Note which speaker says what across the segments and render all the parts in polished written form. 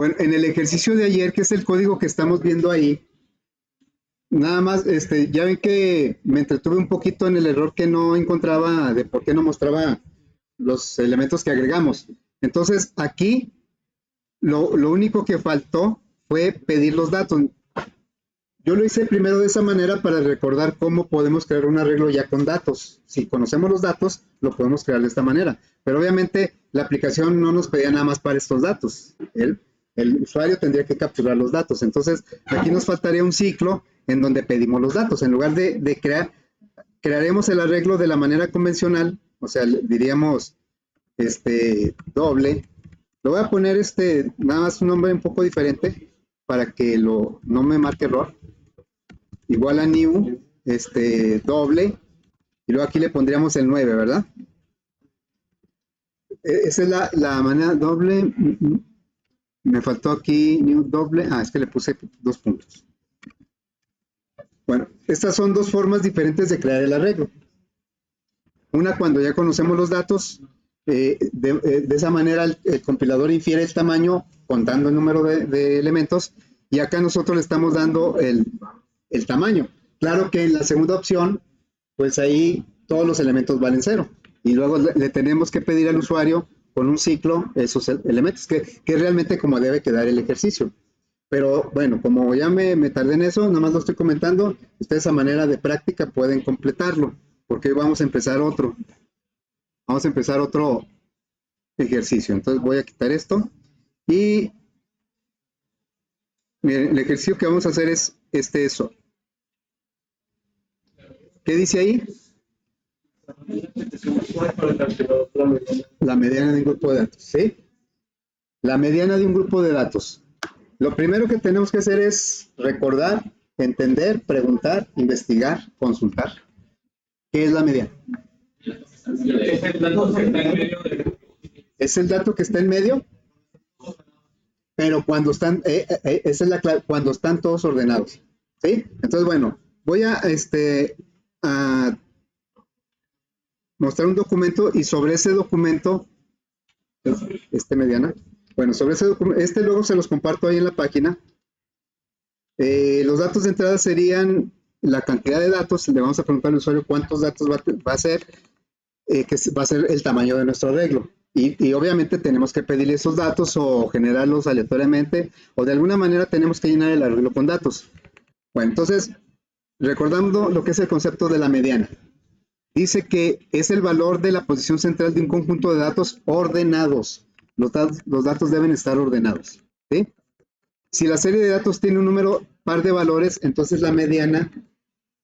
Speaker 1: Bueno, en el ejercicio de ayer, que es el código que estamos viendo ahí, nada más, ya ven que me entretuve un poquito en el error que no encontraba de por qué no mostraba los elementos que agregamos. Entonces, aquí lo único que faltó fue pedir los datos. Yo lo hice primero de esa manera para recordar cómo podemos crear un arreglo ya con datos. Si conocemos los datos, lo podemos crear de esta manera. Pero obviamente la aplicación no nos pedía nada más para estos datos. El usuario tendría que capturar los datos. Entonces, aquí nos faltaría un ciclo en donde pedimos los datos. En lugar de crear, crearemos el arreglo de la manera convencional, o sea, diríamos doble. Lo voy a poner nada más un nombre un poco diferente para que no me marque error. Igual a new, doble, y luego aquí le pondríamos el 9, ¿verdad? Esa es la manera doble. Me faltó aquí new doble. Es que le puse 2 puntos. Bueno, estas son dos formas diferentes de crear el arreglo. Una cuando ya conocemos los datos, de esa manera el compilador infiere el tamaño contando el número de elementos, y acá nosotros le estamos dando el tamaño. Claro que en la segunda opción, pues ahí todos los elementos valen 0. Y luego le tenemos que pedir al usuario con un ciclo esos elementos, que es realmente como debe quedar el ejercicio. Pero bueno, como ya me tardé en eso, nada más lo estoy comentando, ustedes a manera de práctica pueden completarlo, porque hoy vamos a empezar otro. Vamos a empezar otro ejercicio. Entonces voy a quitar esto. Y miren, el ejercicio que vamos a hacer es eso. ¿Qué dice ahí? La mediana de un grupo de datos, ¿sí? La mediana de un grupo de datos. Lo primero que tenemos que hacer es recordar, entender, preguntar, investigar, consultar. ¿Qué es la mediana? Es el dato que está en medio, pero cuando están, esa es la clave, cuando están todos ordenados, ¿sí? Entonces, bueno, voy a mostrar un documento, y sobre ese documento, mediana, bueno, sobre ese documento, luego se los comparto ahí en la página. Los datos de entrada serían la cantidad de datos. Le vamos a preguntar al usuario cuántos datos va a ser, que va a ser el tamaño de nuestro arreglo. Y obviamente tenemos que pedirle esos datos o generarlos aleatoriamente, o de alguna manera tenemos que llenar el arreglo con datos. Bueno, entonces, recordando lo que es el concepto de la mediana. Dice que es el valor de la posición central de un conjunto de datos ordenados. Los datos deben estar ordenados, ¿sí? Si la serie de datos tiene un número par de valores, entonces la mediana,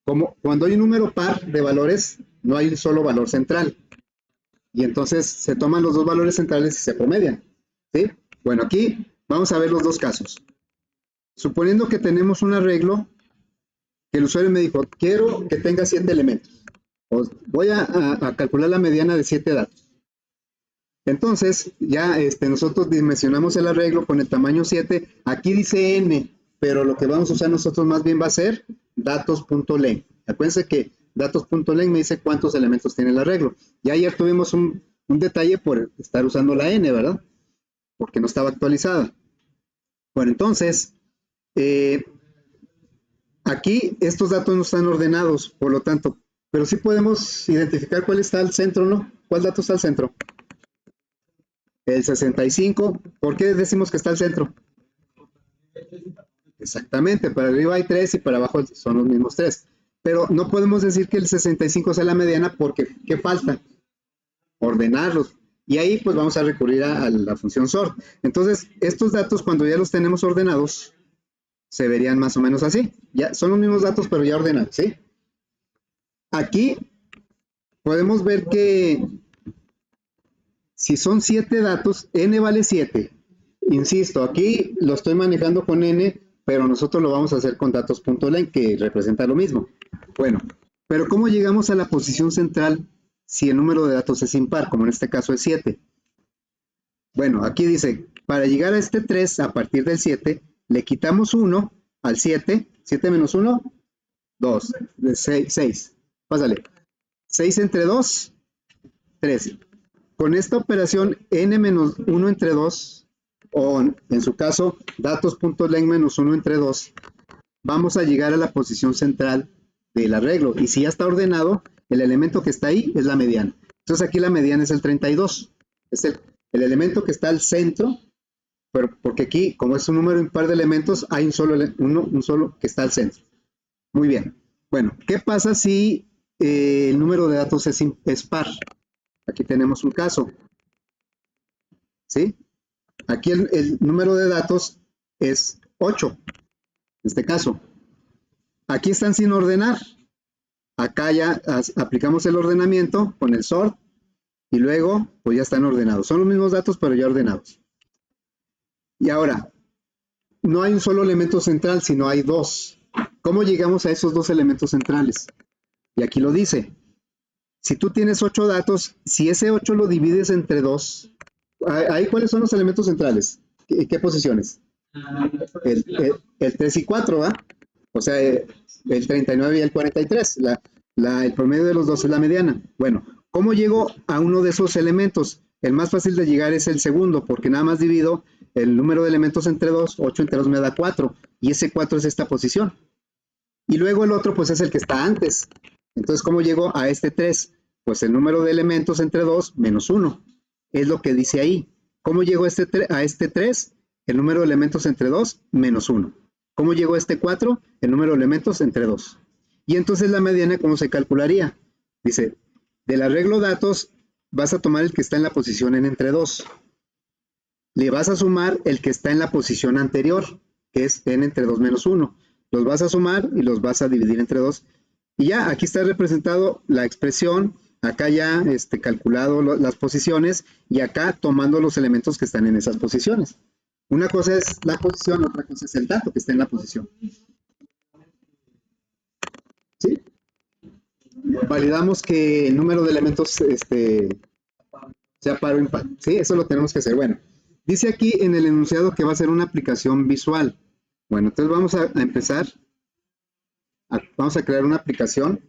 Speaker 1: como cuando hay un número par de valores, no hay un solo valor central. Y entonces se toman los dos valores centrales y se promedian, ¿sí? Bueno, aquí vamos a ver los dos casos. Suponiendo que tenemos un arreglo, que el usuario me dijo, quiero que tenga 7 elementos. Voy a calcular la mediana de 7 datos. Entonces, ya nosotros dimensionamos el arreglo con el tamaño 7. Aquí dice n, pero lo que vamos a usar nosotros más bien va a ser datos.len. Acuérdense que datos.len me dice cuántos elementos tiene el arreglo. Y ayer tuvimos un detalle por estar usando la n, ¿verdad? Porque no estaba actualizada. Bueno, entonces, aquí estos datos no están ordenados, por lo tanto, pero sí podemos identificar cuál está al centro, ¿no? ¿Cuál dato está al centro? El 65. ¿Por qué decimos que está al centro? Exactamente, para arriba hay 3 y para abajo son los mismos 3. Pero no podemos decir que el 65 sea la mediana porque ¿qué falta? Ordenarlos. Y ahí pues vamos a recurrir a la función sort. Entonces, estos datos cuando ya los tenemos ordenados, se verían más o menos así. Ya son los mismos datos, pero ya ordenados, ¿sí? Aquí podemos ver que si son 7 datos, n vale 7. Insisto, aquí lo estoy manejando con n, pero nosotros lo vamos a hacer con datos.len, que representa lo mismo. Bueno, pero ¿cómo llegamos a la posición central si el número de datos es impar, como en este caso es 7? Bueno, aquí dice, para llegar a este 3 a partir del 7, le quitamos 1 al 7, 7 menos 1, 2, 6. Pásale. 6 entre 2, 13. Con esta operación, n menos 1 entre 2, o en su caso, datos.len -1 entre 2, vamos a llegar a la posición central del arreglo. Y si ya está ordenado, el elemento que está ahí es la mediana. Entonces aquí la mediana es el 32. Es el elemento que está al centro, pero porque aquí, como es un número impar de elementos, hay un solo que está al centro. Muy bien. Bueno, ¿qué pasa si el número de datos es par? Aquí tenemos un caso. ¿Sí? Aquí el número de datos es 8, en este caso. Aquí están sin ordenar. Acá ya aplicamos el ordenamiento con el sort y luego pues ya están ordenados. Son los mismos datos pero ya ordenados. Y ahora, no hay un solo elemento central, sino hay dos. ¿Cómo llegamos a esos dos elementos centrales? Y aquí lo dice. Si tú tienes 8 datos, si ese 8 lo divides entre 2, ¿ahí cuáles son los elementos centrales? ¿Qué posiciones? El 3 y 4, ¿va? O sea, el 39 y el 43. El promedio de los dos es la mediana. Bueno, ¿cómo llego a uno de esos elementos? El más fácil de llegar es el segundo, porque nada más divido el número de elementos entre 2, 8 entre 2 me da 4, y ese 4 es esta posición. Y luego el otro, pues es el que está antes. Entonces, ¿cómo llego a este 3? Pues el número de elementos entre 2 menos 1. Es lo que dice ahí. ¿Cómo llego a este 3? El número de elementos entre 2 menos 1. ¿Cómo llego a este 4? El número de elementos entre 2. Y entonces la mediana, ¿cómo se calcularía? Dice, del arreglo datos, vas a tomar el que está en la posición en entre 2. Le vas a sumar el que está en la posición anterior, que es n entre 2 menos 1. Los vas a sumar y los vas a dividir entre 2. Y ya, aquí está representado la expresión, acá ya calculado las posiciones y acá tomando los elementos que están en esas posiciones. Una cosa es la posición, otra cosa es el dato que está en la posición. ¿Sí? Validamos que el número de elementos sea par o impar. Sí, eso lo tenemos que hacer. Bueno, dice aquí en el enunciado que va a ser una aplicación visual. Bueno, entonces vamos a empezar. Vamos a crear una aplicación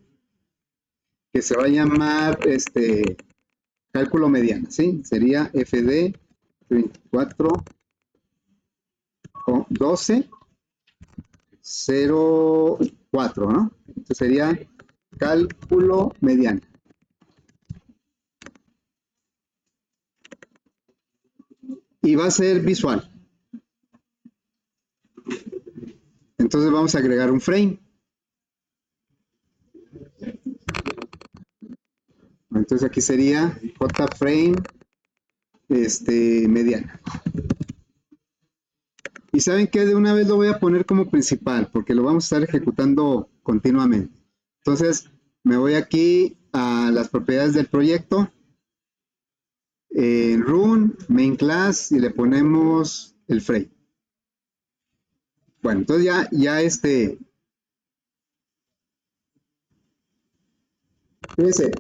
Speaker 1: que se va a llamar cálculo mediana, ¿sí? Sería FD 24 12 04, ¿no? Entonces sería cálculo mediana. Y va a ser visual. Entonces vamos a agregar un frame. Entonces aquí sería JFrame mediana. Y saben que de una vez lo voy a poner como principal, porque lo vamos a estar ejecutando continuamente. Entonces me voy aquí a las propiedades del proyecto, en run, main class, y le ponemos el frame. Bueno, entonces ya fíjense,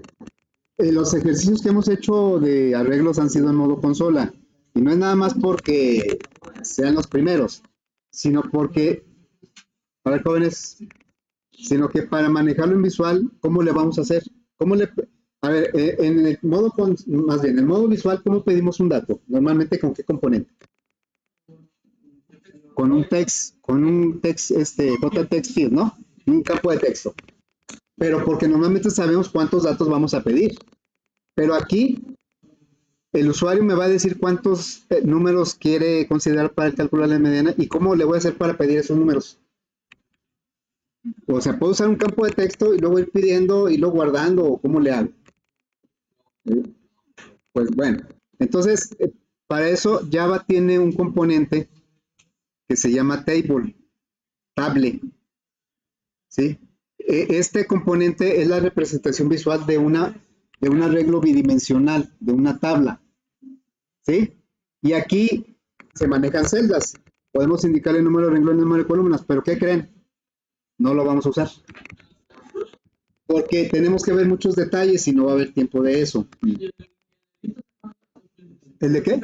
Speaker 1: los ejercicios que hemos hecho de arreglos han sido en modo consola. Y no es nada más porque sean los primeros, sino porque, para jóvenes, sino que para manejarlo en visual, ¿cómo le vamos a hacer? A ver, en el modo, más bien, en el modo visual, ¿cómo pedimos un dato? Normalmente, ¿con qué componente? Con un text, JText field, ¿no? Un campo de texto. Pero porque normalmente sabemos cuántos datos vamos a pedir. Pero aquí, el usuario me va a decir cuántos números quiere considerar para el cálculo de la mediana y cómo le voy a hacer para pedir esos números. O sea, puedo usar un campo de texto y luego ir pidiendo y luego guardando, o cómo le hago. Pues bueno, entonces, para eso Java tiene un componente que se llama table. ¿Sí? Este componente es la representación visual de un arreglo bidimensional, de una tabla. ¿Sí? Y aquí se manejan celdas. Podemos indicar el número de renglones, el número de columnas, pero ¿qué creen? No lo vamos a usar. Porque tenemos que ver muchos detalles y no va a haber tiempo de eso. ¿El de qué?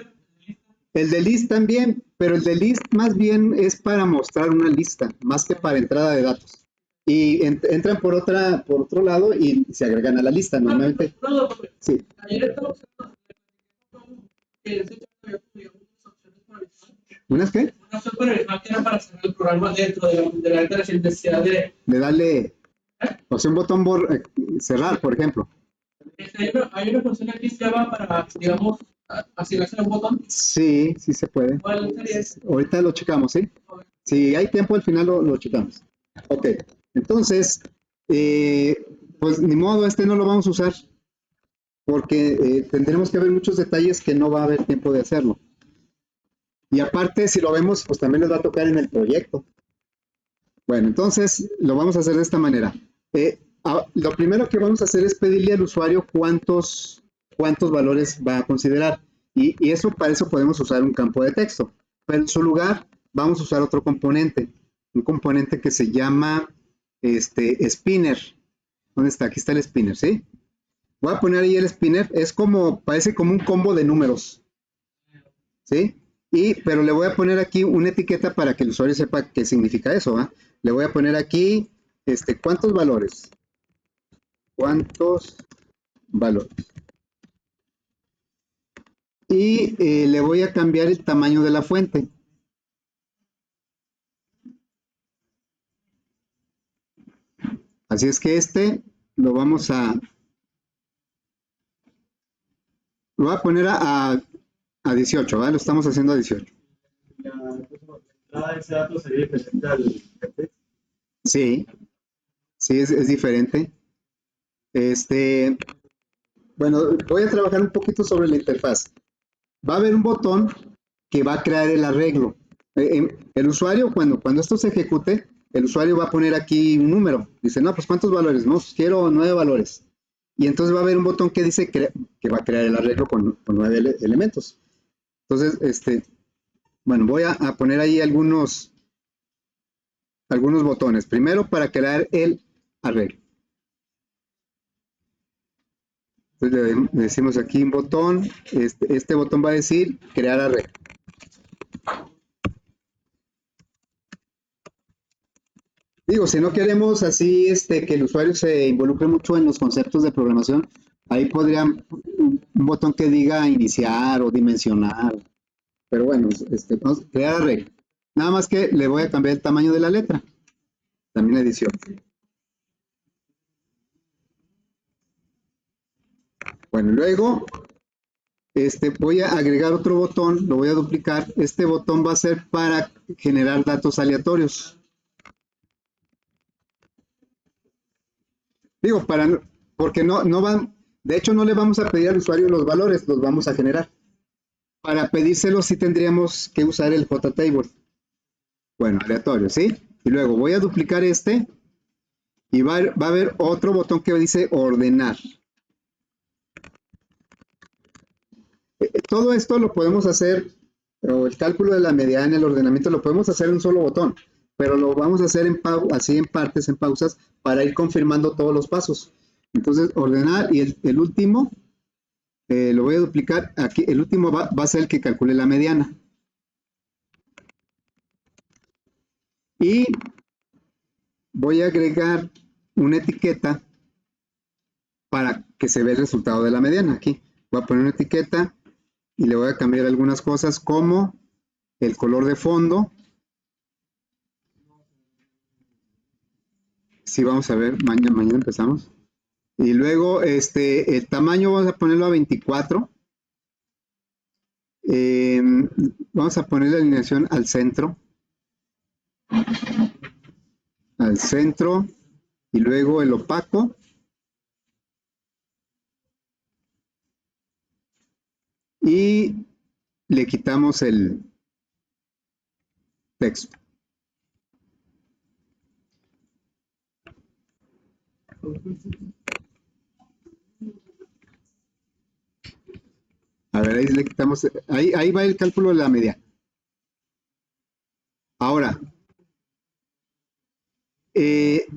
Speaker 1: El de list también, pero el de list más bien es para mostrar una lista, más que para entrada de datos. Y entran por otro lado y se agregan a la lista normalmente. Sí. ¿Unas qué?
Speaker 2: Una super máquina para hacer el programa dentro de la letra sin necesidad de...
Speaker 1: De darle, o sea, un botón cerrar, por ejemplo.
Speaker 2: Hay una función aquí que se llama para, digamos, asignarse un botón.
Speaker 1: Sí, sí se puede.
Speaker 2: ¿Cuál sería?
Speaker 1: Ahorita lo checamos, ¿sí? Si hay tiempo, al final lo checamos. Ok, entonces, pues ni modo, este no lo vamos a usar porque tendremos que ver muchos detalles que no va a haber tiempo de hacerlo. Y aparte, si lo vemos, pues también les va a tocar en el proyecto. Bueno, entonces lo vamos a hacer de esta manera. Lo primero que vamos a hacer es pedirle al usuario cuántos valores va a considerar. Y eso, para eso podemos usar un campo de texto. Pero en su lugar vamos a usar otro componente. Un componente que se llama spinner. ¿Dónde está? Aquí está el spinner, ¿sí? Voy a poner ahí el spinner. Parece como un combo de números. ¿Sí? Pero le voy a poner aquí una etiqueta para que el usuario sepa qué significa eso, ¿va? Le voy a poner aquí, ¿cuántos valores? ¿Cuántos valores? Y le voy a cambiar el tamaño de la fuente. Así es que lo vamos a... Lo voy a poner a 18, ¿va? Lo estamos haciendo a 18.
Speaker 3: Ese dato sería diferente al texto.
Speaker 1: Sí, sí, es diferente. Bueno, voy a trabajar un poquito sobre la interfaz. Va a haber un botón que va a crear el arreglo. El usuario, cuando esto se ejecute, el usuario va a poner aquí un número. Dice, no, pues ¿cuántos valores? No, pues quiero 9 valores. Y entonces va a haber un botón que dice que va a crear el arreglo con 9 elementos. Entonces, bueno, voy a poner ahí algunos botones. Primero para crear el arreglo. Entonces le decimos aquí un botón. Este botón va a decir crear arreglo. Digo, si no queremos así que el usuario se involucre mucho en los conceptos de programación, ahí podría un botón que diga iniciar o dimensionar. Pero bueno, vamos a crear arreglo. Nada más que le voy a cambiar el tamaño de la letra. También edición. Bueno, luego voy a agregar otro botón, lo voy a duplicar. Este botón va a ser para generar datos aleatorios. Digo, porque no van, de hecho no le vamos a pedir al usuario los valores, los vamos a generar. Para pedírselos sí tendríamos que usar el JTable. Bueno, aleatorio, ¿sí? Y luego voy a duplicar y va a haber otro botón que dice ordenar. Todo esto lo podemos hacer, o el cálculo de la mediana, el ordenamiento, lo podemos hacer en un solo botón, pero lo vamos a hacer así en partes, en pausas, para ir confirmando todos los pasos. Entonces, ordenar y el último, lo voy a duplicar. Aquí el último va a ser el que calcule la mediana. Y voy a agregar una etiqueta para que se vea el resultado de la mediana. Aquí voy a poner una etiqueta y le voy a cambiar algunas cosas como el color de fondo. Sí, vamos a ver, mañana empezamos. Y luego el tamaño vamos a ponerlo a 24. Vamos a poner la alineación al centro. Al centro. Y luego el opaco. Y le quitamos el texto. A ver, ahí le quitamos, ahí va el cálculo de la media. Ahora, el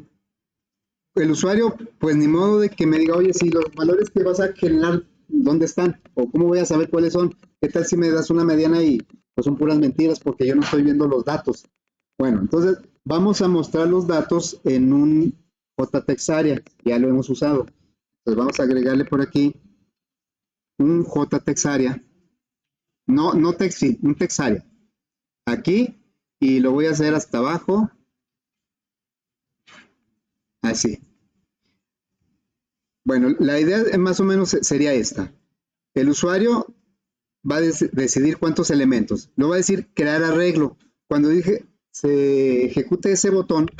Speaker 1: usuario, pues ni modo de que me diga, oye, si los valores que vas a generar, ¿dónde están? O cómo voy a saber cuáles son. ¿Qué tal si me das una mediana y pues son puras mentiras porque yo no estoy viendo los datos? Bueno, entonces vamos a mostrar los datos en un JTextArea, ya lo hemos usado. Entonces vamos a agregarle por aquí un JTextArea, no TextFit, un TextArea. aquí y lo voy a hacer hasta abajo, así. Bueno, la idea más o menos sería esta. El usuario va a decidir cuántos elementos. Lo va a decir crear arreglo. Cuando se ejecute ese botón,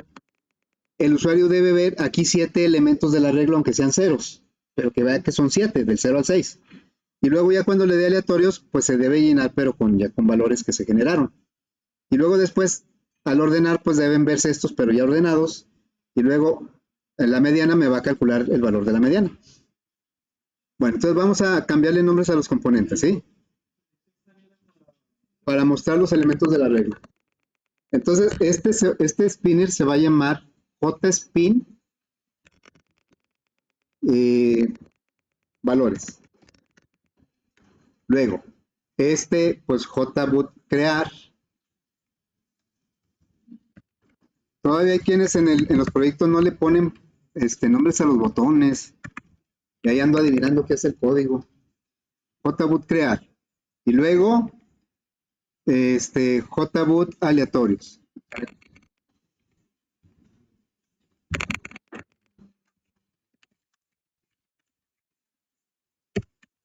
Speaker 1: el usuario debe ver aquí 7 elementos del arreglo, aunque sean ceros, pero que vea que son 7, del 0 al 6. Y luego ya cuando le dé aleatorios, pues se debe llenar, pero ya con valores que se generaron. Y luego después, al ordenar, pues deben verse estos, pero ya ordenados. Y luego, en la mediana me va a calcular el valor de la mediana. Bueno, entonces vamos a cambiarle nombres a los componentes, ¿sí? Para mostrar los elementos del arreglo. Entonces, este spinner se va a llamar JSpin valores. Luego, pues JBoot crear. Todavía hay quienes en los proyectos no le ponen nombres a los botones. Y ahí ando adivinando qué es el código. JBoot crear. Y luego, JBoot aleatorios.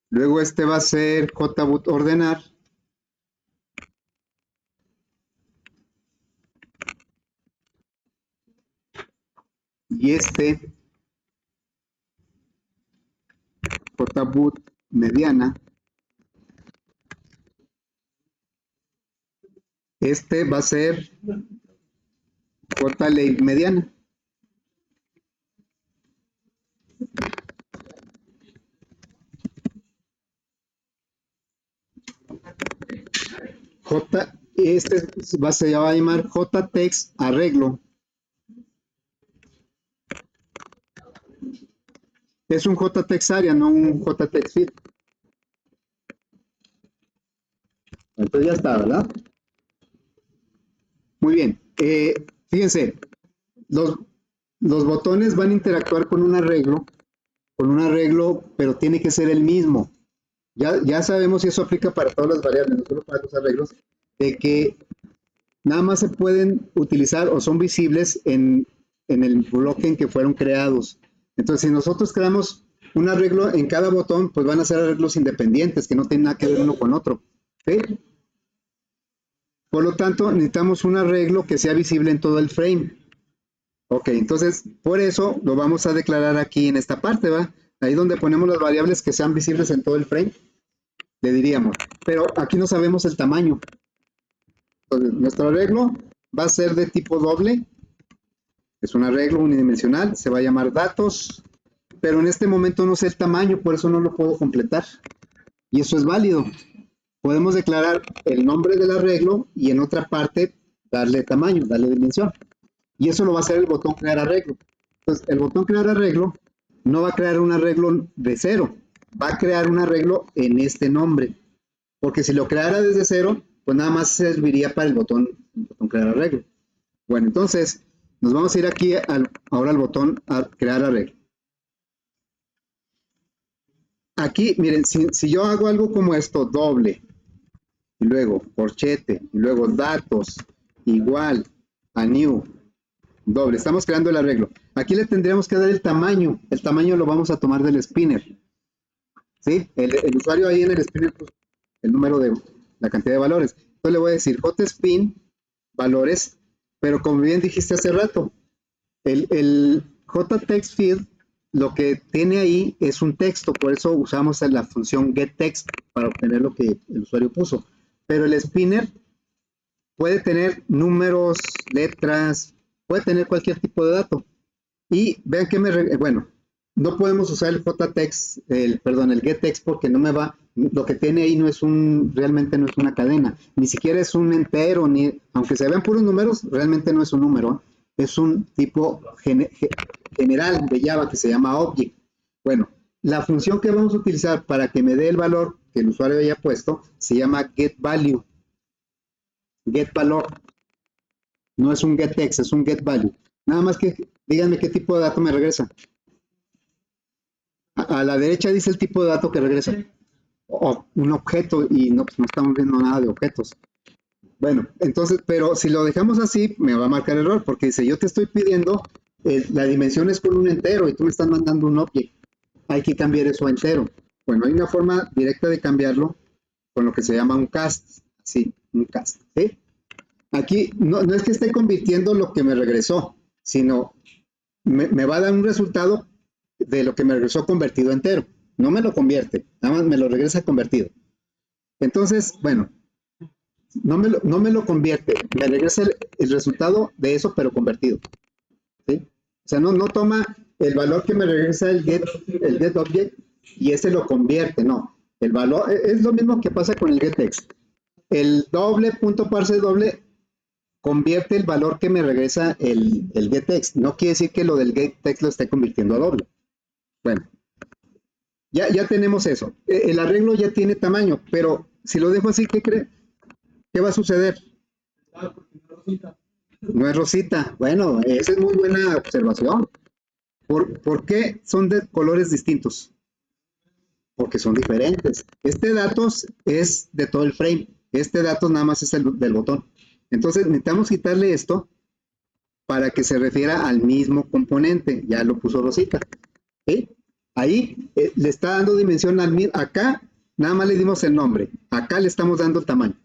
Speaker 1: Luego va a ser JBoot ordenar. Y JBoot mediana. Va a ser JLate mediana. Se va a llamar JText arreglo. Es un JText area, no un JText field. Entonces ya está, ¿verdad? Muy bien. Fíjense, los botones van a interactuar con un arreglo, pero tiene que ser el mismo. Ya sabemos, y eso aplica para todas las variables, no solo para los arreglos, de que nada más se pueden utilizar o son visibles en el bloque en que fueron creados. Entonces, si nosotros creamos un arreglo en cada botón, pues van a ser arreglos independientes, que no tienen nada que ver uno con otro. ¿Sí? Por lo tanto, necesitamos un arreglo que sea visible en todo el frame. Ok, entonces, por eso lo vamos a declarar aquí en esta parte, ¿va? Ahí donde ponemos las variables que sean visibles en todo el frame, le diríamos. Pero aquí no sabemos el tamaño. Entonces, nuestro arreglo va a ser de tipo doble. Es un arreglo unidimensional, se va a llamar datos, pero en este momento no sé el tamaño, por eso no lo puedo completar. Y eso es válido. Podemos declarar el nombre del arreglo y en otra parte darle tamaño, darle dimensión. Y eso lo va a hacer el botón crear arreglo. Entonces, el botón crear arreglo no va a crear un arreglo de cero, va a crear un arreglo en este nombre. Porque si lo creara desde cero, pues nada más serviría para el botón crear arreglo. Bueno, entonces nos vamos a ir aquí ahora al botón a crear arreglo. Aquí, miren, si yo hago algo como esto, doble, y luego corchete, y luego datos, igual a new, doble, estamos creando el arreglo. Aquí le tendríamos que dar el tamaño lo vamos a tomar del spinner. ¿Sí? El usuario ahí en el spinner puso el número de la cantidad de valores. Entonces le voy a decir JSpin valores, pero como bien dijiste hace rato, el JText field lo que tiene ahí es un texto, por eso usamos la función getText para obtener lo que el usuario puso. Pero el spinner puede tener números, letras, puede tener cualquier tipo de dato. Y vean que bueno, no podemos usar el JText, el getText porque no me va, lo que tiene ahí realmente no es una cadena, ni siquiera es un entero, aunque se vean puros números, realmente no es un número, es un tipo general de Java que se llama object. Bueno, la función que vamos a utilizar para que me dé el valor que el usuario haya puesto se llama getValue. GetValor. No es un getText, es un getValue. Nada más que díganme qué tipo de dato me regresa. A la derecha dice el tipo de dato que regresa. Un objeto y no, pues no estamos viendo nada de objetos. Bueno, entonces, pero si lo dejamos así, me va a marcar error, porque dice, yo te estoy pidiendo, la dimensión es con un entero y tú me estás mandando un object. Hay que cambiar eso a entero. Bueno, hay una forma directa de cambiarlo con lo que se llama un cast. Sí, un cast. ¿Sí? Aquí no es que esté convirtiendo lo que me regresó, sino me va a dar un resultado de lo que me regresó convertido a entero. No me lo convierte, nada más me lo regresa convertido. Entonces, bueno, no me lo convierte, me regresa el resultado de eso, pero convertido. ¿Sí? O sea, no toma el valor que me regresa el get object y ese lo convierte, no. El valor es lo mismo que pasa con el getText. El doble punto parse doble convierte el valor que me regresa el getText. No quiere decir que lo del getText lo esté convirtiendo a doble. Bueno, ya tenemos eso. El arreglo ya tiene tamaño, pero si lo dejo así, ¿qué cree? ¿Qué va a suceder? No es rosita. Bueno, esa es muy buena observación. ¿Por qué son de colores distintos? Porque son diferentes. Este datos es de todo el frame. Este datos nada más es el del botón. Entonces necesitamos quitarle esto para que se refiera al mismo componente. Ya lo puso rosita. ¿Sí? Ahí le está dando dimensión al mismo. Acá nada más le dimos el nombre. Acá le estamos dando el tamaño.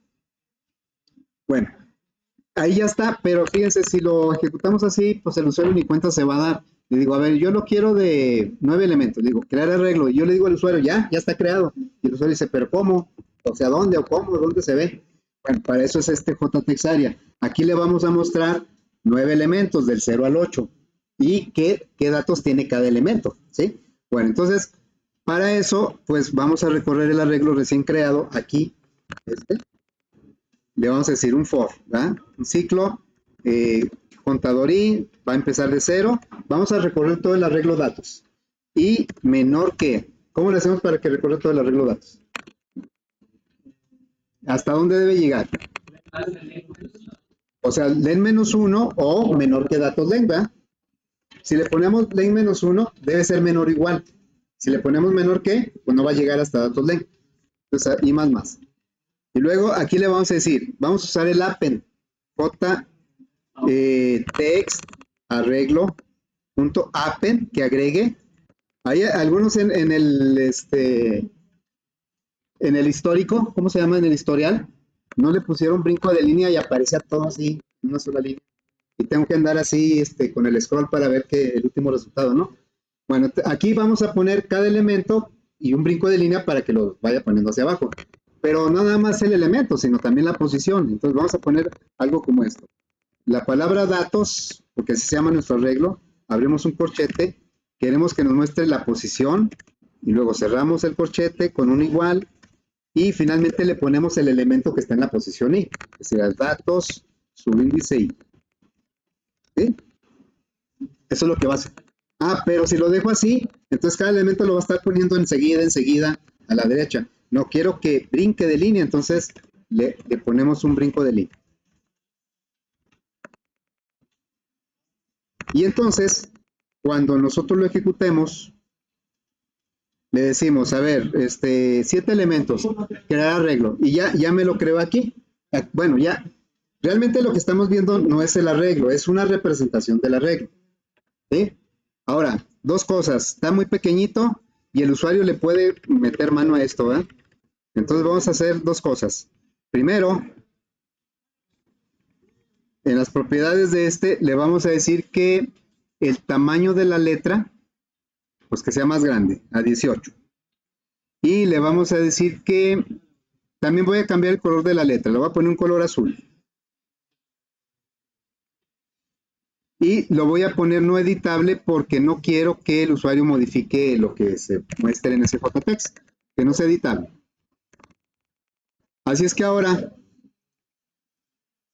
Speaker 1: Bueno, ahí ya está, pero fíjense, si lo ejecutamos así, pues el usuario ni cuenta se va a dar. Le digo, a ver, yo lo quiero de 9 elementos. Le digo, crear arreglo. Y yo le digo al usuario, ya está creado. Y el usuario dice, pero ¿cómo? O sea, ¿dónde o cómo? ¿Dónde se ve? Bueno, para eso es este JText Area. Aquí le vamos a mostrar 9 elementos del 0 al 8 y qué datos tiene cada elemento, ¿sí? Bueno, entonces, para eso, pues vamos a recorrer el arreglo recién creado aquí. Le vamos a decir un for, ¿verdad? Un ciclo, contador i, va a empezar de 0. Vamos a recorrer todo el arreglo datos. Y menor que, ¿cómo le hacemos para que recorra todo el arreglo datos? ¿Hasta dónde debe llegar? O sea, len menos 1 o menor que datos len, ¿verdad? Si le ponemos len menos 1, debe ser menor o igual. Si le ponemos menor que, pues no va a llegar hasta datos len. Entonces, y más. Y luego aquí le vamos a decir, vamos a usar el append, text arreglo punto append, que agregue. Hay algunos en el histórico, ¿cómo se llama? En el historial, no le pusieron brinco de línea y aparecía todo así, en una sola línea. Y tengo que andar así con el scroll para ver el último resultado, ¿no? Bueno, aquí vamos a poner cada elemento y un brinco de línea para que lo vaya poniendo hacia abajo. Pero no nada más el elemento, sino también la posición. Entonces vamos a poner algo como esto. La palabra datos, porque así se llama nuestro arreglo, abrimos un corchete, queremos que nos muestre la posición y luego cerramos el corchete con un igual y finalmente le ponemos el elemento que está en la posición i, que será datos subíndice i. ¿Sí? Eso es lo que va a hacer. Pero si lo dejo así, entonces cada elemento lo va a estar poniendo enseguida a la derecha. No quiero que brinque de línea, entonces le ponemos un brinco de línea. Y entonces, cuando nosotros lo ejecutemos, le decimos, a ver, 7 elementos, crear arreglo, y ya me lo creo aquí. Bueno, ya, realmente lo que estamos viendo no es el arreglo, es una representación del arreglo. ¿Sí? Ahora, dos cosas, está muy pequeñito y el usuario le puede meter mano a esto, ¿verdad? Entonces vamos a hacer dos cosas. Primero, en las propiedades de le vamos a decir que el tamaño de la letra, pues que sea más grande, a 18. Y le vamos a decir que también voy a cambiar el color de la letra, le voy a poner un color azul. Y lo voy a poner no editable porque no quiero que el usuario modifique lo que se muestre en ese JText, que no sea editable. Así es que ahora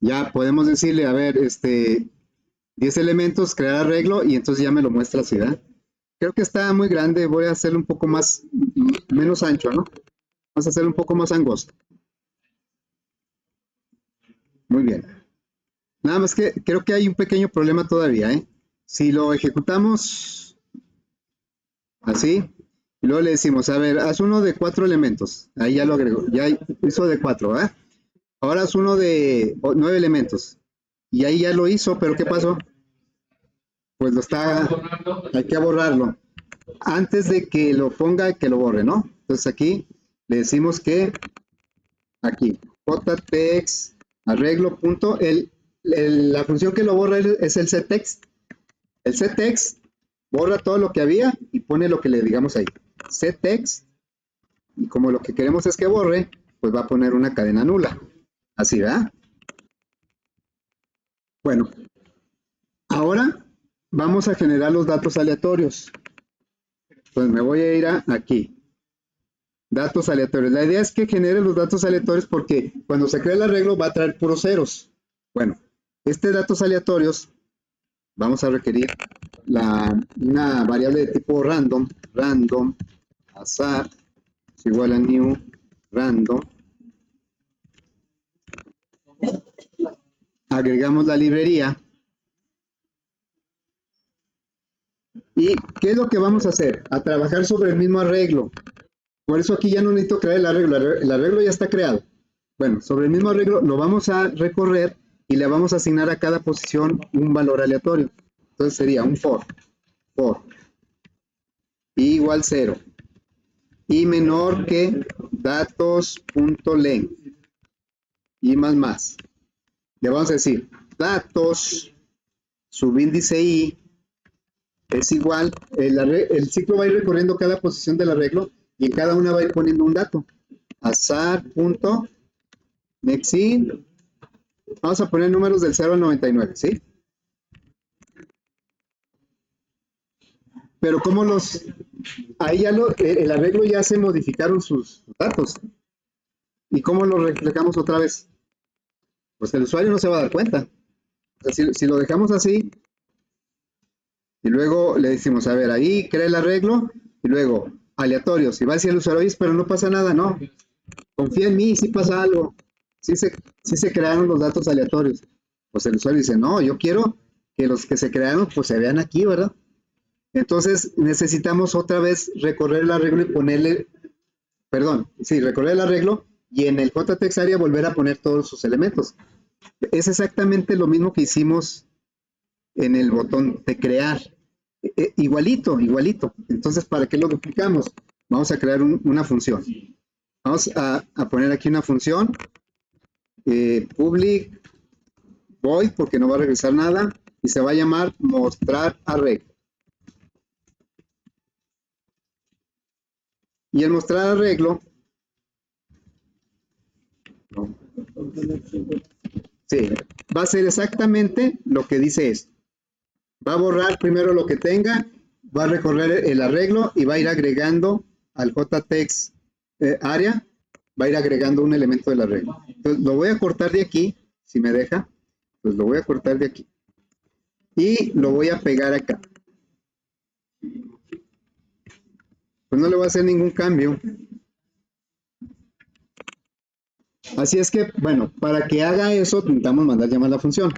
Speaker 1: ya podemos decirle, a ver, 10 elementos, crear arreglo, y entonces ya me lo muestra así, ¿verdad? Creo que está muy grande, voy a hacerlo un poco menos ancho, ¿no? Vamos a hacerlo un poco más angosto. Muy bien. Nada más que creo que hay un pequeño problema todavía, ¿eh? Si lo ejecutamos así, y luego le decimos, a ver, haz uno de 4 elementos. Ahí ya lo agregó, ya hizo de 4, ¿verdad? Ahora es uno de 9 elementos. Y ahí ya lo hizo, pero ¿qué pasó? Pues hay que borrarlo. Antes de que lo ponga, que lo borre, ¿no? Entonces aquí le decimos que aquí, jtext arreglo punto, la función que lo borra es el settext. El settext borra todo lo que había y pone lo que le digamos ahí. Settext, y como lo que queremos es que borre, pues va a poner una cadena nula. Así, ¿verdad? Bueno, ahora vamos a generar los datos aleatorios. Pues me voy a ir aquí. Datos aleatorios. La idea es que genere los datos aleatorios porque cuando se crea el arreglo va a traer puros ceros. Bueno, datos aleatorios vamos a requerir una variable de tipo random, azar, es igual a new, random. Agregamos la librería. ¿Y qué es lo que vamos a hacer? A trabajar sobre el mismo arreglo. Por eso aquí ya no necesito crear el arreglo. El arreglo ya está creado. Bueno, sobre el mismo arreglo lo vamos a recorrer y le vamos a asignar a cada posición un valor aleatorio. Entonces sería un for i igual 0 y menor que datos.length y más. Le vamos a decir datos subíndice i es igual, el ciclo va a ir recorriendo cada posición del arreglo y en cada una va a ir poniendo un dato. Azar.nextIn. Vamos a poner números del 0 al 99, ¿sí? Pero como ahí ya el arreglo ya se modificaron sus datos. ¿Y cómo lo reflejamos otra vez? Pues el usuario no se va a dar cuenta. O sea, si lo dejamos así, y luego le decimos, a ver, ahí crea el arreglo, y luego aleatorios, y va a decir el usuario, oye, pero no pasa nada, no. Confía en mí, sí pasa algo. Sí se crearon los datos aleatorios. Pues el usuario dice, no, yo quiero que los que se crearon, pues se vean aquí, ¿verdad? Entonces necesitamos otra vez recorrer el arreglo y ponerle, recorrer el arreglo y en el jtext area volver a poner todos sus elementos. Es exactamente lo mismo que hicimos en el botón de crear. Igualito. Entonces, ¿para qué lo duplicamos? Vamos a crear una función. Vamos a poner aquí una función, public void, porque no va a regresar nada, y se va a llamar mostrar arreglo. Y el mostrar arreglo, sí, va a ser exactamente lo que dice esto. Va a borrar primero lo que tenga, va a recorrer el arreglo y va a ir agregando al jtext area, va a ir agregando un elemento del arreglo. Entonces lo voy a cortar de aquí, si me deja, pues lo voy a cortar de aquí. Y lo voy a pegar acá. Pues no le voy a hacer ningún cambio. Así es que, bueno, para que haga eso, necesitamos mandar llamar la función.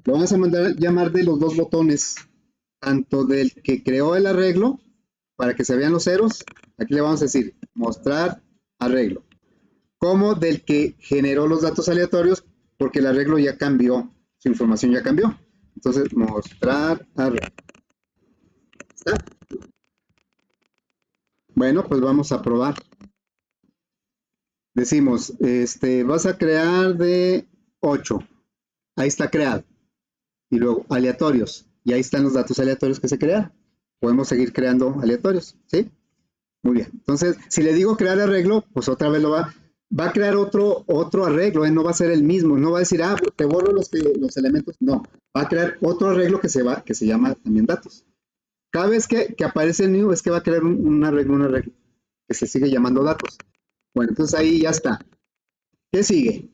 Speaker 1: Lo vamos a mandar llamar de los dos botones, tanto del que creó el arreglo, para que se vean los ceros, aquí le vamos a decir mostrar arreglo, como del que generó los datos aleatorios, porque el arreglo ya cambió, su información ya cambió. Entonces, mostrar arreglo. ¿Está? Bueno, pues vamos a probar. Decimos, vas a crear de 8. Ahí está creado. Y luego aleatorios. Y ahí están los datos aleatorios que se crearon. Podemos seguir creando aleatorios, ¿sí? Muy bien. Entonces, si le digo crear arreglo, pues otra vez va a crear otro arreglo, no va a ser el mismo. No va a decir, te borro los elementos. No, va a crear otro arreglo que se llama también datos. Cada vez que aparece el new es que va a crear un arreglo que se sigue llamando datos. Bueno, entonces ahí ya está. ¿Qué sigue?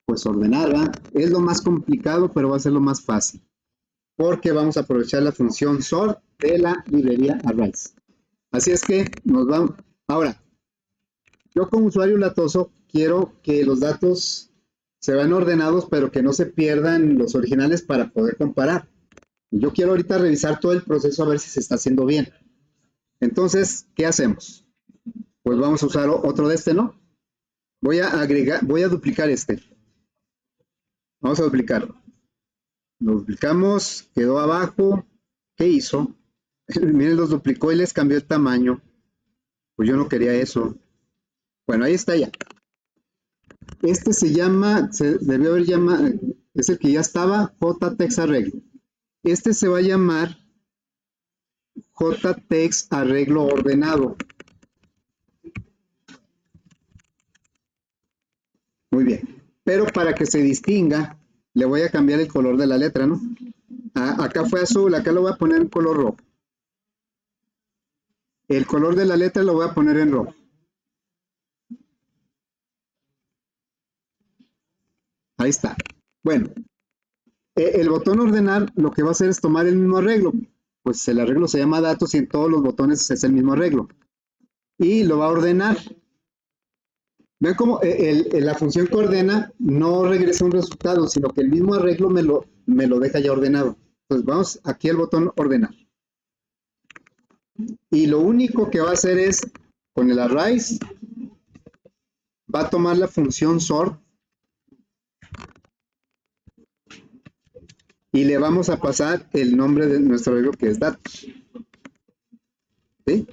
Speaker 1: Pues ordenar, ¿verdad? Es lo más complicado, pero va a ser lo más fácil. Porque vamos a aprovechar la función sort de la librería arrays. Así es que nos vamos. Ahora, yo como usuario latoso quiero que los datos se vean ordenados, pero que no se pierdan los originales para poder comparar. Yo quiero ahorita revisar todo el proceso a ver si se está haciendo bien. Entonces, ¿qué hacemos? Pues vamos a usar otro de ¿no? Voy a agregar, voy a duplicar este. Vamos a duplicar. Lo duplicamos, quedó abajo. ¿Qué hizo? Miren, los duplicó y les cambió el tamaño. Pues yo no quería eso. Bueno, ahí está ya. Este se llama, se debió haber llamado, es el que ya estaba, JTeX arreglo. Este se va a llamar JTeX arreglo ordenado. Muy bien. Pero para que se distinga, le voy a cambiar el color de la letra, ¿no? Acá fue azul, acá lo voy a poner en color rojo. El color de la letra lo voy a poner en rojo. Ahí está. Bueno, el botón ordenar lo que va a hacer es tomar el mismo arreglo. Pues el arreglo se llama datos y en todos los botones es el mismo arreglo. Y lo va a ordenar. Vean cómo la función que ordena no regresa un resultado, sino que el mismo arreglo me lo deja ya ordenado. Entonces vamos aquí al botón ordenar. Y lo único que va a hacer es, con el arrays, va a tomar la función sort y le vamos a pasar el nombre de nuestro arreglo, que es datos. ¿Sí?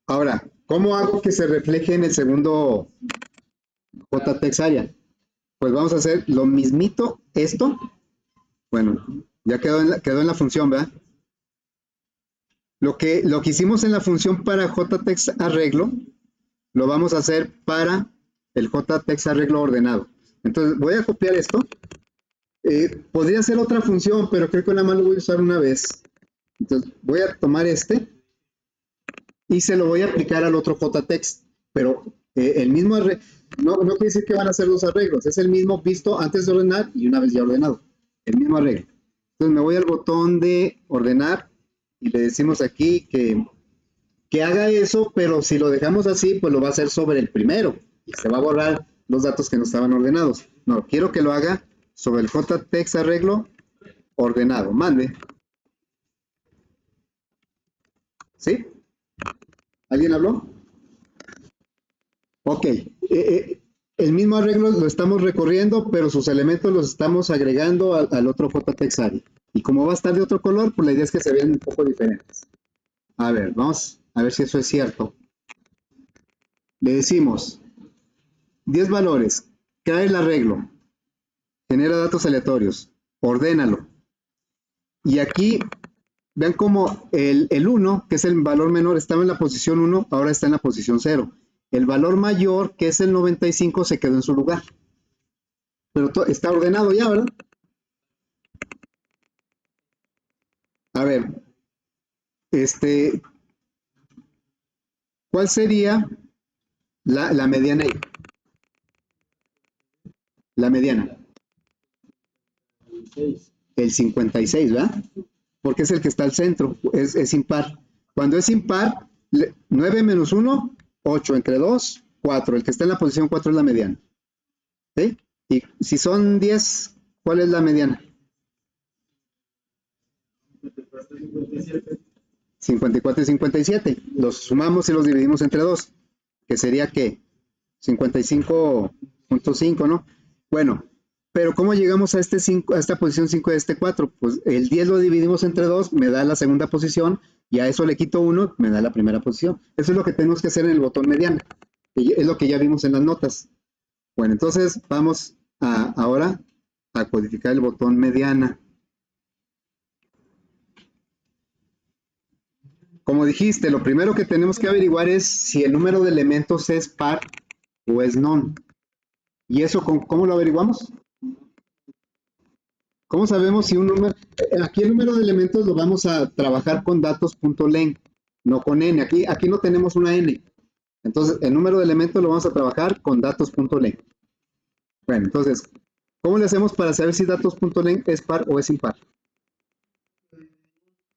Speaker 1: Ahora, ¿cómo hago que se refleje en el segundo JTeX area? Pues vamos a hacer lo mismito, esto. Bueno, ya quedó en la función, ¿verdad? Lo que hicimos en la función para JTeX arreglo, lo vamos a hacer para el JTeX arreglo ordenado. Entonces, voy a copiar esto. Podría ser otra función, pero creo que nada más lo voy a usar una vez. Entonces, voy a tomar este y se lo voy a aplicar al otro JTeX. Pero el mismo arreglo, no quiere decir que van a ser dos arreglos, es el mismo visto antes de ordenar y una vez ya ordenado. El mismo arreglo. Entonces, me voy al botón de ordenar y le decimos aquí que haga eso, pero si lo dejamos así, pues lo va a hacer sobre el primero y se va a borrar los datos que no estaban ordenados. No, quiero que lo haga sobre el JTeX arreglo ordenado. Mande. ¿Sí? ¿Alguien habló? Ok. El mismo arreglo lo estamos recorriendo, pero sus elementos los estamos agregando al otro JTeX area. Y como va a estar de otro color, pues la idea es que se vean un poco diferentes. A ver, vamos a ver si eso es cierto. Le decimos 10 valores, crea el arreglo, genera datos aleatorios, ordénalo. Y aquí, vean cómo el 1, que es el valor menor, estaba en la posición 1, ahora está en la posición 0. El valor mayor, que es el 95, se quedó en su lugar. Pero está ordenado ya, ¿verdad? A ver, ¿cuál sería la mediana ahí? La mediana. El 56, ¿verdad? Porque es el que está al centro, es impar. Cuando es impar, 9 menos 1, 8, entre 2, 4. El que está en la posición 4 es la mediana. ¿Sí? Y si son 10, ¿cuál es la mediana? 54 y 57. Los sumamos y los dividimos entre 2. Que sería, ¿qué? 55.5, ¿no? Bueno, pero ¿cómo llegamos a esta posición 5 de este 4? Pues el 10 lo dividimos entre 2, me da la segunda posición, y a eso le quito 1, me da la primera posición. Eso es lo que tenemos que hacer en el botón mediana. Es lo que ya vimos en las notas. Bueno, entonces vamos ahora a codificar el botón mediana. Como dijiste, lo primero que tenemos que averiguar es si el número de elementos es par o es non. ¿Y eso cómo lo averiguamos? ¿Cómo sabemos si un número? Aquí el número de elementos lo vamos a trabajar con datos.len, no con n. Aquí no tenemos una n. Entonces, el número de elementos lo vamos a trabajar con datos.len. Bueno, entonces, ¿cómo le hacemos para saber si datos.len es par o es impar?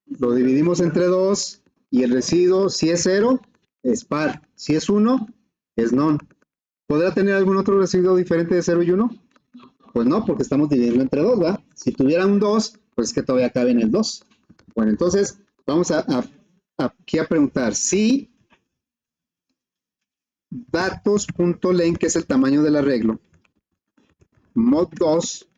Speaker 1: Lo dividimos entre 2 y el residuo, si es 0, es par. Si es 1, es non. ¿Podrá tener algún otro residuo diferente de 0 y 1? Pues no, porque estamos dividiendo entre 2, ¿verdad? Si tuviera un 2, pues es que todavía cabe en el 2. Bueno, entonces vamos aquí a preguntar si datos.len, que es el tamaño del arreglo, mod 2,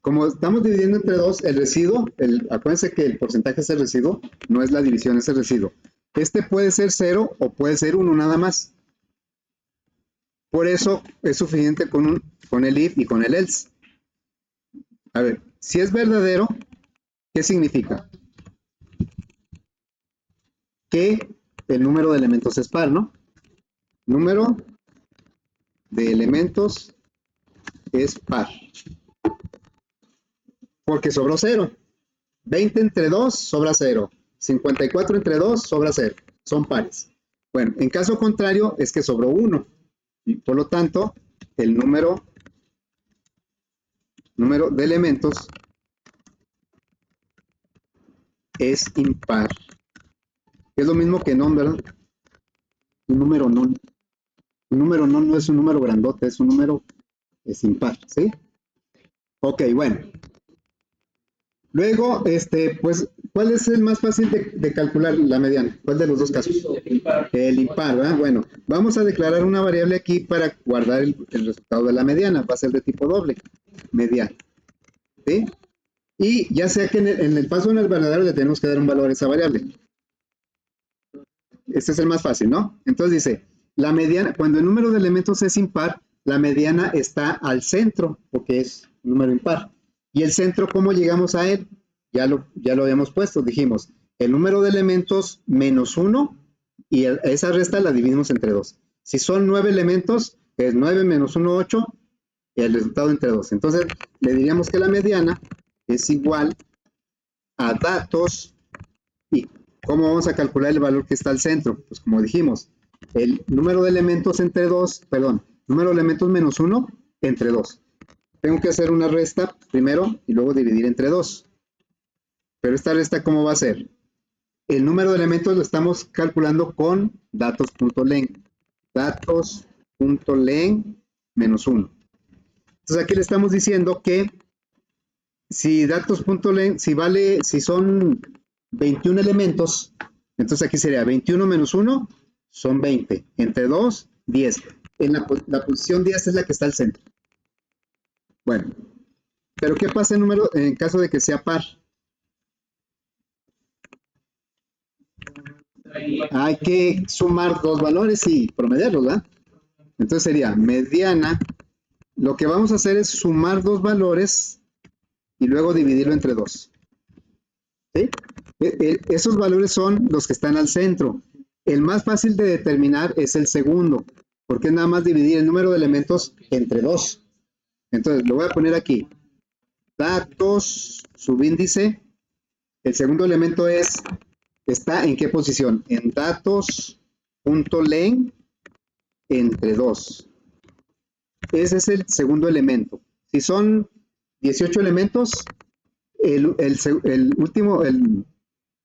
Speaker 1: como estamos dividiendo entre 2, el residuo, acuérdense que el porcentaje es el residuo, no es la división, es el residuo. Este puede ser 0 o puede ser 1 nada más. Por eso es suficiente con el if y con el else. A ver, si es verdadero, ¿qué significa? Que el número de elementos es par, ¿no? Número de elementos es par. Porque sobró 0. 20 entre 2 sobra 0. 54 entre 2 sobra 0. Son pares. Bueno, en caso contrario es que sobró 1. Y por lo tanto, el número de elementos es impar. Es lo mismo que non, ¿verdad? Un número non. Un número non no es un número grandote, es un número impar, ¿sí? Ok, bueno. Luego, pues, ¿cuál es el más fácil de calcular la mediana? ¿Cuál de los dos casos? El impar, ¿verdad? Bueno, vamos a declarar una variable aquí para guardar el resultado de la mediana. Va a ser de tipo doble, mediana. ¿Sí? Y ya sea que en el paso en el verdadero le tenemos que dar un valor a esa variable. Este es el más fácil, ¿no? Entonces dice, la mediana, cuando el número de elementos es impar, la mediana está al centro, porque es un número impar. Y el centro, ¿cómo llegamos a él? Ya lo habíamos puesto, dijimos, el número de elementos menos 1, y esa resta la dividimos entre 2. Si son 9 elementos, es 9 menos 1, 8, y el resultado entre 2. Entonces, le diríamos que la mediana es igual a datos. ¿Y cómo vamos a calcular el valor que está al centro? Pues como dijimos, el número de elementos entre 2, número de elementos menos 1 entre 2. Tengo que hacer una resta primero y luego dividir entre 2. Pero esta resta, ¿cómo va a ser? El número de elementos lo estamos calculando con datos.len. Datos.len menos 1. Entonces aquí le estamos diciendo que si datos.len, si son 21 elementos, entonces aquí sería 21 menos 1 son 20. Entre 2, 10. En la posición 10 es la que está al centro. Bueno, pero ¿qué pasa en caso de que sea par? Hay que sumar dos valores y promediarlos, ¿verdad? Entonces sería mediana. Lo que vamos a hacer es sumar dos valores y luego dividirlo entre 2. ¿Sí? Esos valores son los que están al centro. El más fácil de determinar es el segundo, porque es nada más dividir el número de elementos entre 2. Entonces, lo voy a poner aquí. Datos, subíndice. El segundo elemento está en qué posición? En datos.len entre 2. Ese es el segundo elemento. Si son 18 elementos, el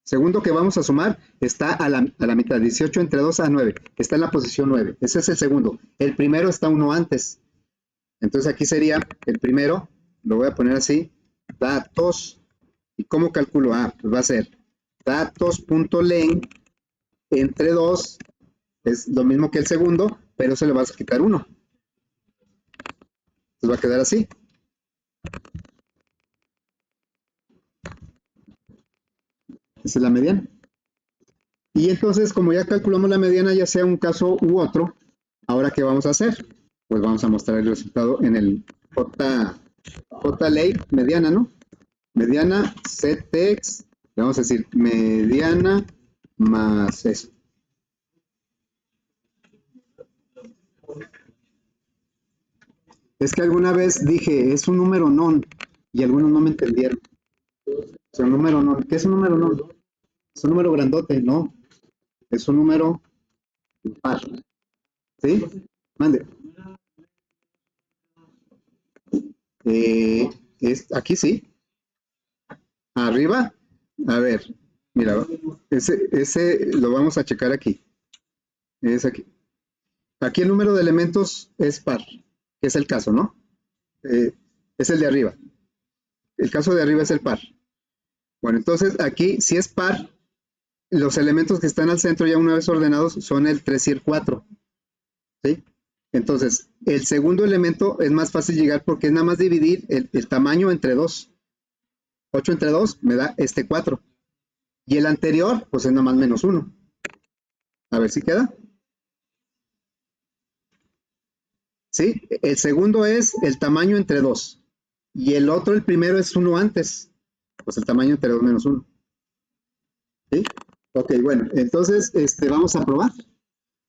Speaker 1: segundo que vamos a sumar está a la mitad. 18 entre 2 a 9. Está en la posición 9. Ese es el segundo. El primero está uno antes. Entonces aquí sería el primero. Lo voy a poner así. Datos. ¿Y cómo calculo? Pues va a ser datos.len entre 2. Es lo mismo que el segundo, pero se le va a quitar 1. Entonces va a quedar así. Esa es la mediana. Y entonces, como ya calculamos la mediana, ya sea un caso u otro, ¿ahora qué vamos a hacer? Pues vamos a mostrar el resultado en el JLay mediana, ¿no? Mediana CTEX, le vamos a decir mediana más eso. Es que alguna vez dije, es un número non, y algunos no me entendieron. O sea, un número non. ¿Qué es un número non? Es un número grandote, no. Es un número par. ¿Sí? Mande. Aquí sí. Arriba. A ver. Mira, ese lo vamos a checar aquí. Es aquí. Aquí el número de elementos es par, que es el caso, ¿no? Es el de arriba. El caso de arriba es el par. Bueno, entonces aquí, si es par, los elementos que están al centro ya una vez ordenados son el 3 y el 4. ¿sí? Entonces, el segundo elemento es más fácil llegar porque es nada más dividir el tamaño entre 2. 8 entre 2 me da este 4. Y el anterior, pues es nada más menos 1. A ver si queda. ¿Sí? El segundo es el tamaño entre 2. Y el otro, el primero, es 1 antes. Pues el tamaño entre 2 menos 1. ¿Sí? Ok, bueno, entonces vamos a probar.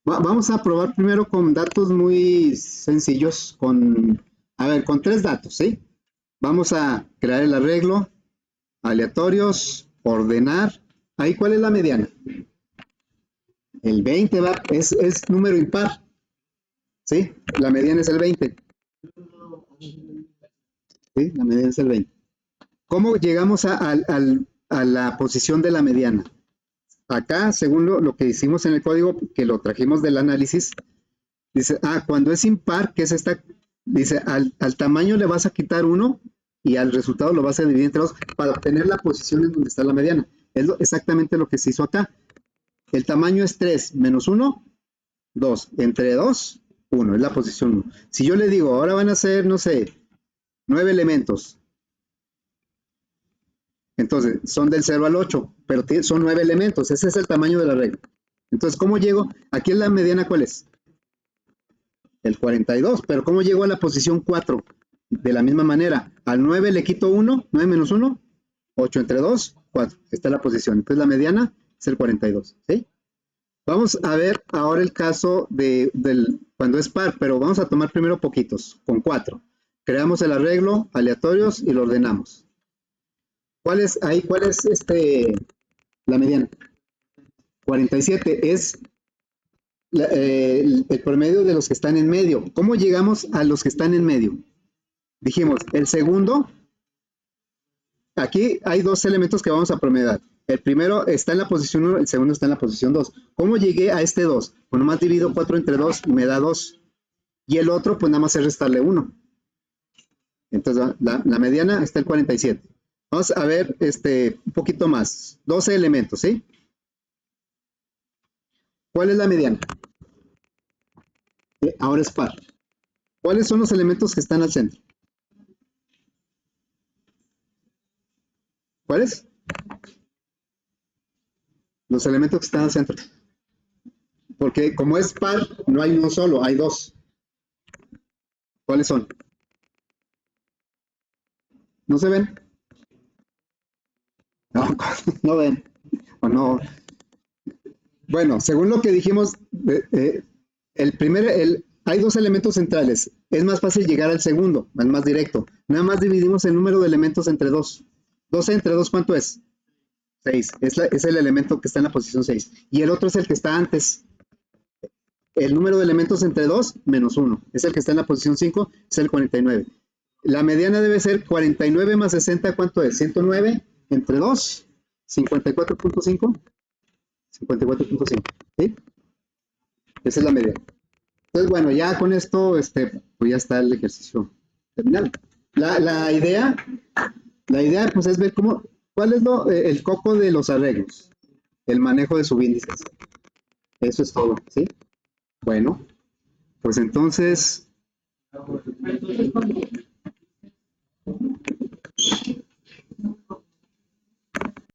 Speaker 1: Vamos a probar primero con datos muy sencillos, con 3 datos, ¿sí? Vamos a crear el arreglo, aleatorios, ordenar. Ahí, ¿cuál es la mediana? El 20 es número impar, ¿sí? La mediana es el 20. ¿Sí? La mediana es el 20. ¿Cómo llegamos a la posición de la mediana? Acá, según lo que hicimos en el código, que lo trajimos del análisis, dice, cuando es impar, que es esta, dice, al tamaño le vas a quitar 1 y al resultado lo vas a dividir entre 2 para obtener la posición en donde está la mediana. Es exactamente lo que se hizo acá. El tamaño es 3 menos 1, 2. Entre 2, 1. Es la posición 1. Si yo le digo, ahora van a ser, no sé, 9 elementos. Entonces, son del 0 al 8, pero son 9 elementos. Ese es el tamaño de la regla. Entonces, ¿cómo llego? Aquí en la mediana, ¿cuál es? El 42. Pero ¿cómo llego a la posición 4? De la misma manera. Al 9 le quito 1. 9 menos 1. 8 entre 2, 4. Esta es la posición. Entonces, la mediana es el 42. ¿Sí? Vamos a ver ahora el caso cuando es par, pero vamos a tomar primero poquitos, con 4. Creamos el arreglo, aleatorios y lo ordenamos. ¿Cuál es la mediana? 47 es el promedio de los que están en medio. ¿Cómo llegamos a los que están en medio? Dijimos, el segundo, aquí hay 2 elementos que vamos a promediar. El primero está en la posición 1, el segundo está en la posición 2. ¿Cómo llegué a este 2? Pues nomás divido 4 entre 2 y me da 2. Y el otro, pues nada más es restarle 1. Entonces, la mediana está el 47. Vamos a ver un poquito más. 12 elementos, ¿sí? ¿Cuál es la mediana? Ahora es par. ¿Cuáles son los elementos que están al centro? ¿Cuáles? Los elementos que están al centro. Porque como es par, no hay uno solo, hay 2. ¿Cuáles son? ¿No se ven? No, no ven. O no. Bueno, según lo que dijimos, hay 2 elementos centrales. Es más fácil llegar al segundo, al más directo. Nada más dividimos el número de elementos entre 2. 12 entre 2, ¿cuánto es? 6. Es el elemento que está en la posición 6. Y el otro es el que está antes. El número de elementos entre 2 menos 1. Es el que está en la posición 5, es el 49. La mediana debe ser 49 más 60, ¿cuánto es? 109 entre 2, 54.5. 54.5, ¿sí? Esa es la mediana. Entonces, bueno, ya con esto, pues ya está el ejercicio terminado. La idea, pues es ver cuál es el coco de los arreglos, el manejo de subíndices. Eso es todo, ¿sí? Bueno, pues entonces,
Speaker 2: Entonces,